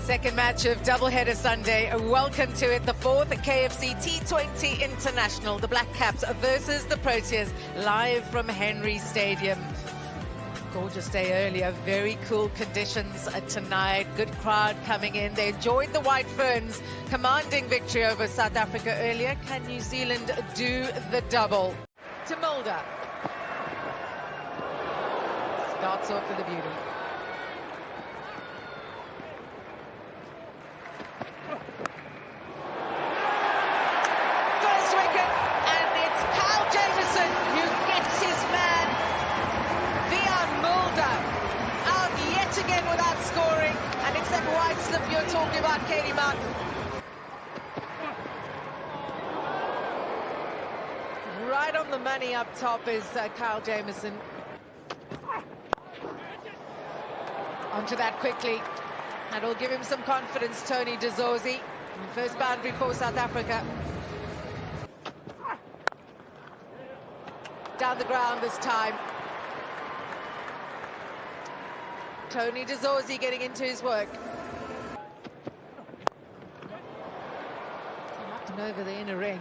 Second match of doubleheader Sunday. Welcome to it, the fourth KFC T20 International. The Black Caps versus the Proteas, live from Henry Stadium. Gorgeous day earlier, very cool conditions tonight. Good crowd coming in. They enjoyed the White Ferns, commanding victory over South Africa earlier. Can New Zealand do the double? To Mulder. Starts off with the beauty. Again without scoring, and it's that wide slip you're talking about, Katie Martin. Right on the money up top is Kyle Jamieson. Onto that quickly. That'll give him some confidence, Tony De Zorzi. First boundary for South Africa. Down the ground this time. Tony De Zorzi getting into his work. Up and over the inner ring.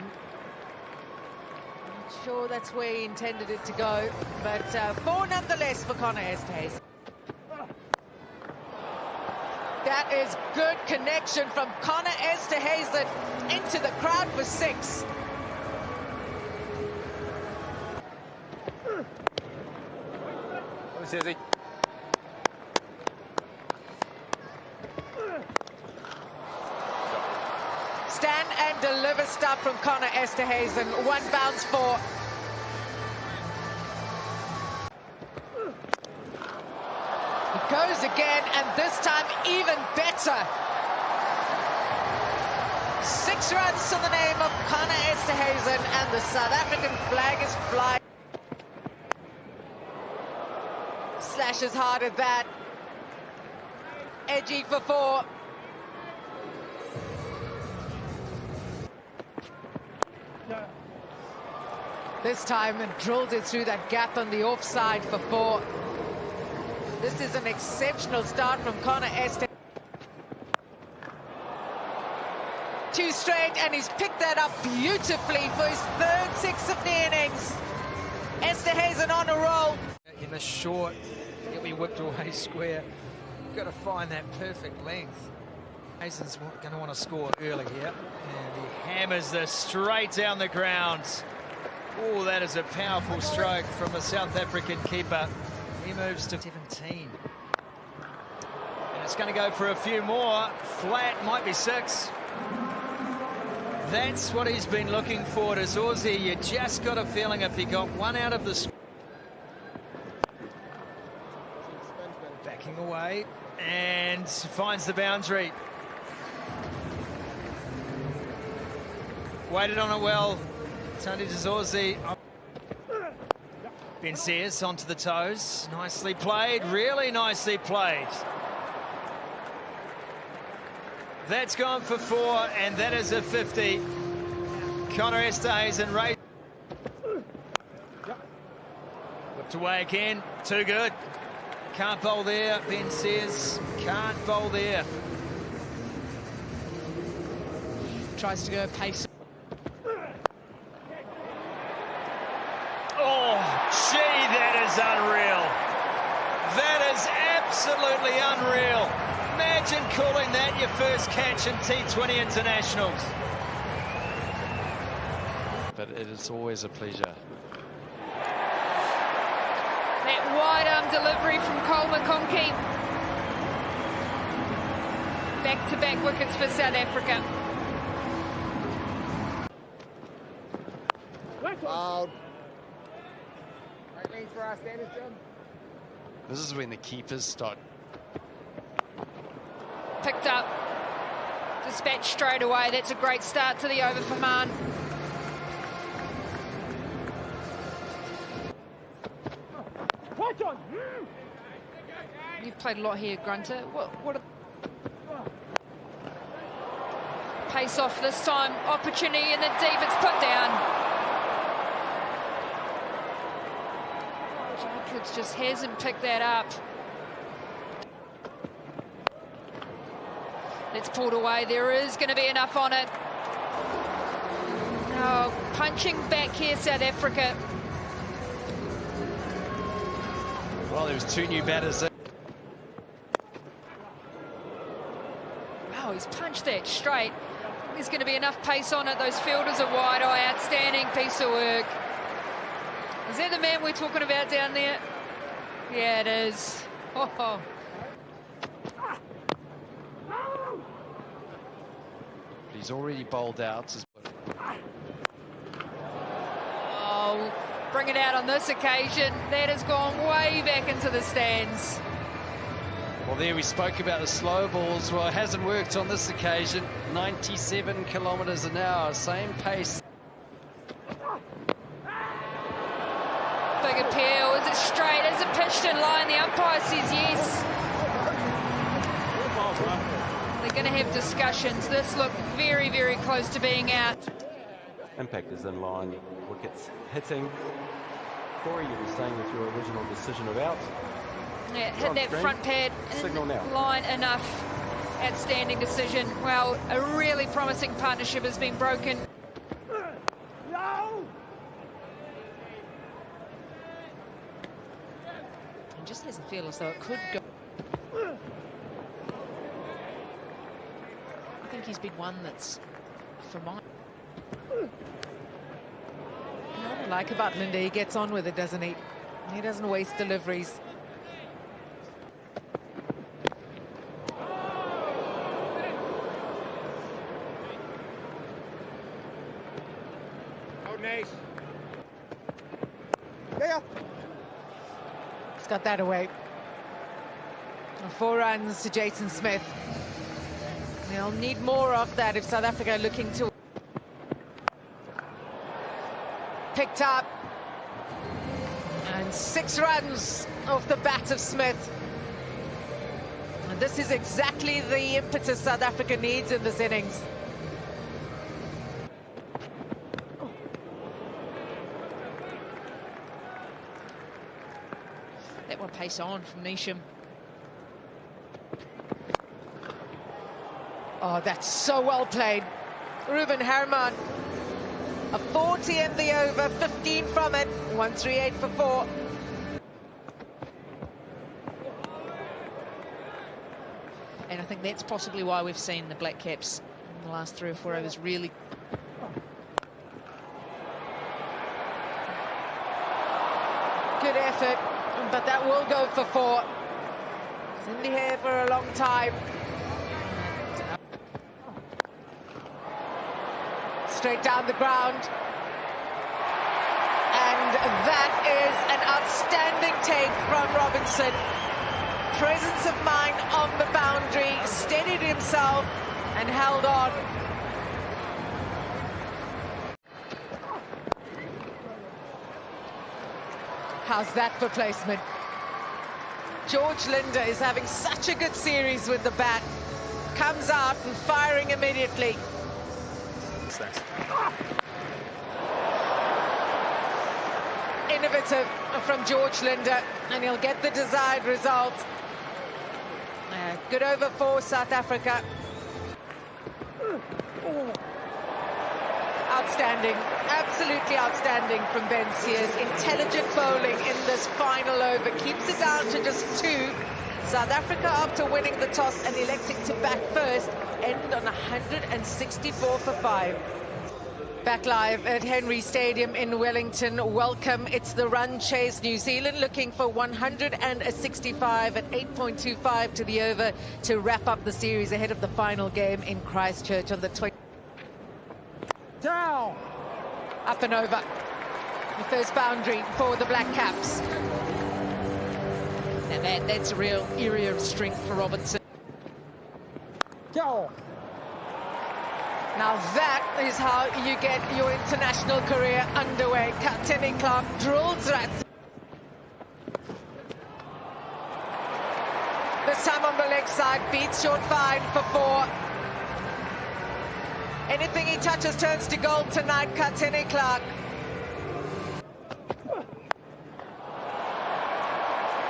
Not sure that's where he intended it to go, but four nonetheless for Connor Estes. That is good connection from Connor Esterhazen into the crowd for six. What is he? Stand and deliver stuff from Connor Esterhazen. One bounce for. He goes again, and this time even better. 6 runs to the name of Connor Esterhazen, and the South African flag is flying. Slashes hard at that. Edgy for 4. This time and drilled it through that gap on the offside for 4. This is an exceptional start from Connor Estes. 2 straight, and he's picked that up beautifully for his third 6 of the innings. Esterhazen on a roll. In the short, he'll be whipped away square. You've got to find that perfect length. Hazen's going to want to score early here. And he hammers this straight down the ground. Oh, that is a powerful stroke from the South African keeper. He moves to 17. And it's going to go for a few more. Flat, might be 6. That's what he's been looking for to Zorzi. You just got a feeling if he got one out of the... Backing away and finds the boundary. Waited on it well. Tony De Zorzi. Ben Sears onto the toes. Nicely played, really nicely played. That's gone for 4, and that is a 50. Connor Esterhazen raised. Whipped away again, too good. Can't bowl there, Ben Sears. Can't bowl there. Tries to go pace. Oh, gee, that is unreal. That is absolutely unreal. Imagine calling that your first catch in T20 Internationals. But it is always a pleasure. That wide arm delivery from Cole McConkey. Back-to-back wickets for South Africa. This is when the keepers start. Picked up. Dispatched straight away. That's a great start to the over for Man. You've played a lot here, Grunter. What a pace off this time. Opportunity in the deep. It's put down. Jacobs just hasn't picked that up. It's pulled away. There is going to be enough on it. Oh, punching back here, South Africa. Well, there was 2 new batters there. Wow, he's punched that straight. There's going to be enough pace on it. Those fielders are wide. Oh, outstanding piece of work. Is that the man we're talking about down there? Yeah, it is. Oh. He's already bowled out. Oh, bring it out on this occasion. That has gone way back into the stands. Well, there we spoke about the slow balls. Well, it hasn't worked on this occasion. 97 kilometres an hour, same pace. Big appeal. Is it straight? Is it pitched in line? The umpire says yes. They're going to have discussions. This looked very, very close to being out. Impact is in line. Wickets hitting. Corey, you were saying with your original decision of out. Yeah, hit that front pad in line enough. Outstanding decision. Well, a really promising partnership has been broken. It just doesn't feel as though it could go. I think he's been one that's for mine. What I like about Linda, he gets on with it, doesn't he? He doesn't waste deliveries. He's got that away. 4 runs to Jason Smith. They'll need more of that if South Africa are looking to... Picked up. And 6 runs off the bat of Smith. And this is exactly the impetus South Africa needs in this innings. That one pace on from Nisham. Oh, that's so well played. Ruben Herman. A 40 in the over, 15 from it. 138 for 4. And I think that's possibly why we've seen the Black Caps in the last 3 or 4 overs really... Good effort, but that will go for 4. It's in the air for a long time. Straight down the ground. And that is an outstanding take from Robinson. Presence of mind on the boundary, steadied himself and held on. How's that for placement? George Linda is having such a good series with the bat. Comes out and firing immediately. Thanks. Innovative from George Linda, and he'll get the desired result. Good over for South Africa. Outstanding, absolutely outstanding from Ben Sears. Intelligent bowling in this final over. Keeps it down to just 2. South Africa, after winning the toss and electing to bat first, end on 164 for 5. Back live at Henry Stadium in Wellington. Welcome. It's the run chase. New Zealand looking for 165 at 8.25 to the over to wrap up the series ahead of the final game in Christchurch on the 20th. Down. Up and over. The first boundary for the Black Caps. And that's a real area of strength for Robinson. Go. Now that is how you get your international career underway. Kapteni Clark drills that. This time on the leg side, beats short fine for 4. Anything he touches turns to gold tonight, Kapteni Clark.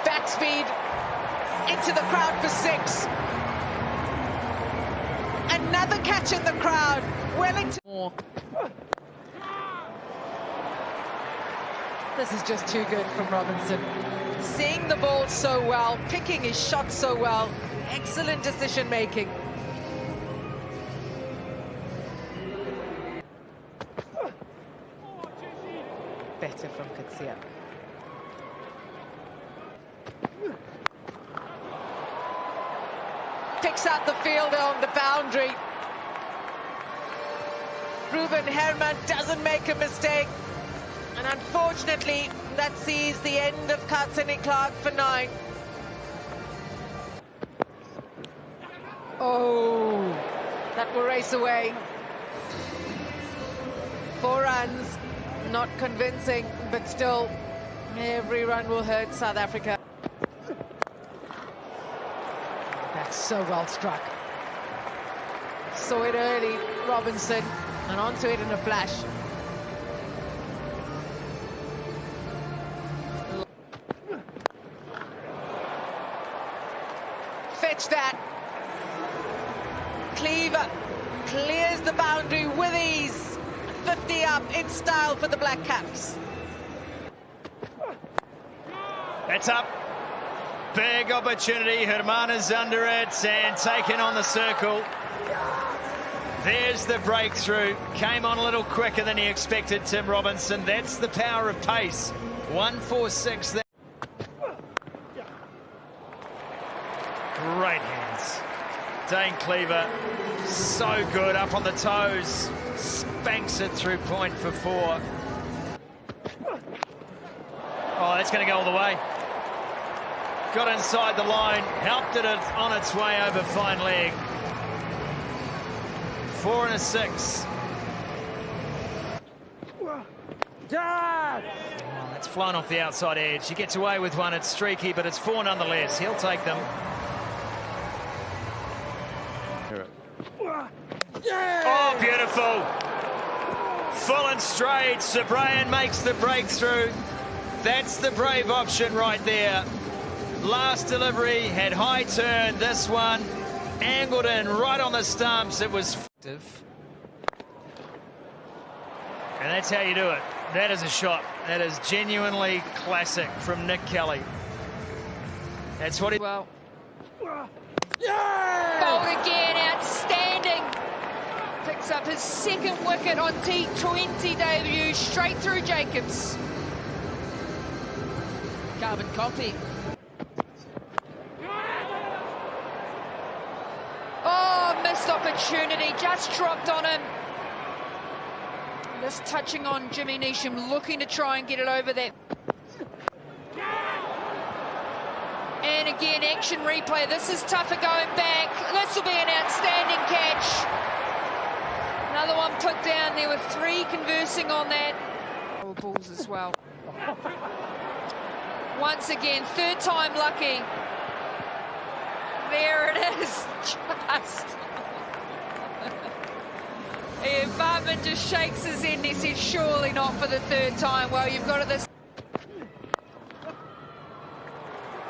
Back speed into the crowd for 6. Another catch in the crowd. Wellington. More. This is just too good from Robinson. Seeing the ball so well, picking his shot so well. Excellent decision making. Better from Katsia. Picks out the fielder on the boundary. Ruben Herman doesn't make a mistake. And unfortunately, that sees the end of Katsini Clark for 9. Oh, that will race away. 4 runs, not convincing, but still, every run will hurt South Africa. That's so well struck. Saw it early, Robinson, and onto it in a flash. Fetch that. Cleaver clears the boundary with ease. 50 up in style for the Black Caps. That's up. Big opportunity. Herman is under it and taken on the circle. There's the breakthrough. Came on a little quicker than he expected, Tim Robinson. That's the power of pace. 146 there. Great hands. Dane Cleaver, so good, up on the toes. Spanks it through point for 4. Oh, that's going to go all the way. Got inside the line, helped it on its way over fine leg. 4 and a 6. Oh, that's flown off the outside edge. He gets away with one. It's streaky, but it's 4 nonetheless. He'll take them. Oh, beautiful. Full and straight. Sabrayan makes the breakthrough. That's the brave option right there. Last delivery had high turn. This one angled in right on the stumps. It was effective. And that's how you do it. That is a shot. That is genuinely classic from Nick Kelly. That's what he... Well. Bowled again, outstanding. Picks up his 2nd wicket on T20 debut, straight through Jacobs. Carbon copy. Oh, missed opportunity, just dropped on him. Just touching on Jimmy Neesham, looking to try and get it over that. And again, action replay. This is tougher going back. This will be an outstanding catch. Another one put down. There were 3 conversing on that. Balls as well. Once again, 3rd time lucky. There it is. Just. Yeah, Bartman just shakes his head and he says, surely not for the 3rd time. Well, you've got it this.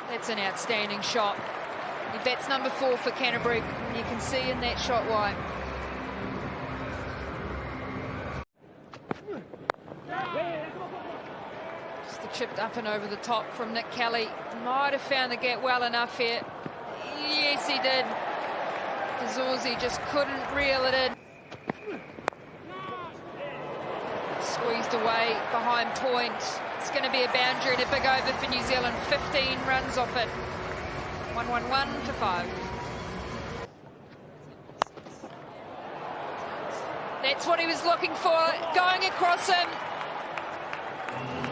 That's an outstanding shot. He bats number 4 for Canterbury. You can see in that shot why. Just the chipped up and over the top from Nick Kelly. Might have found the gap well enough here. Yes, he did. Kazorzi just couldn't reel it in. Squeezed away behind point. It's going to be a boundary and a big over for New Zealand. 15 runs off it. 1-1-1 for 5. That's what he was looking for. Going across him.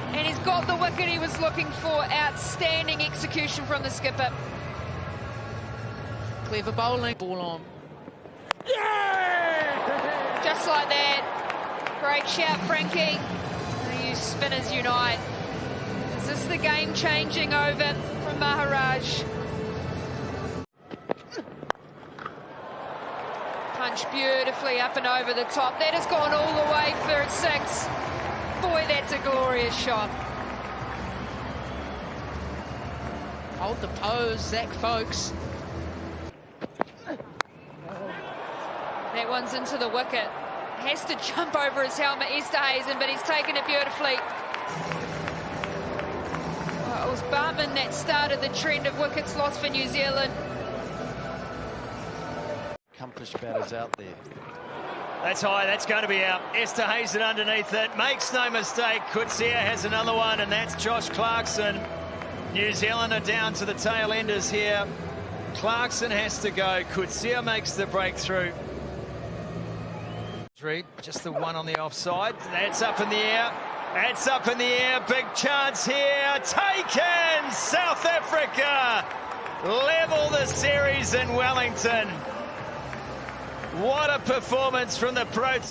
And he's got the wicket he was looking for. Outstanding execution from the skipper. Clever bowling. Ball on. Yeah! Just like that. Great shout, Frankie. You spinners unite. Is this the game-changing over from Maharaj? Punch beautifully up and over the top. That has gone all the way for 6. Boy, that's a glorious shot. Hold the pose, Zach, folks. That one's into the wicket. Has to jump over his helmet, Esterhuizen, but he's taken it beautifully. Well, it was Bartman that started the trend of wickets lost for New Zealand. Accomplished batters out there. That's high, that's going to be out. Esterhuizen underneath it, makes no mistake. Coetzee has another one, and that's Josh Clarkson. New Zealand are down to the tail enders here. Clarkson has to go. Coetzee makes the breakthrough. Just the one on the offside. That's up in the air. That's up in the air. Big chance here. Taken! South Africa level the series in Wellington. What a performance from the Proteas.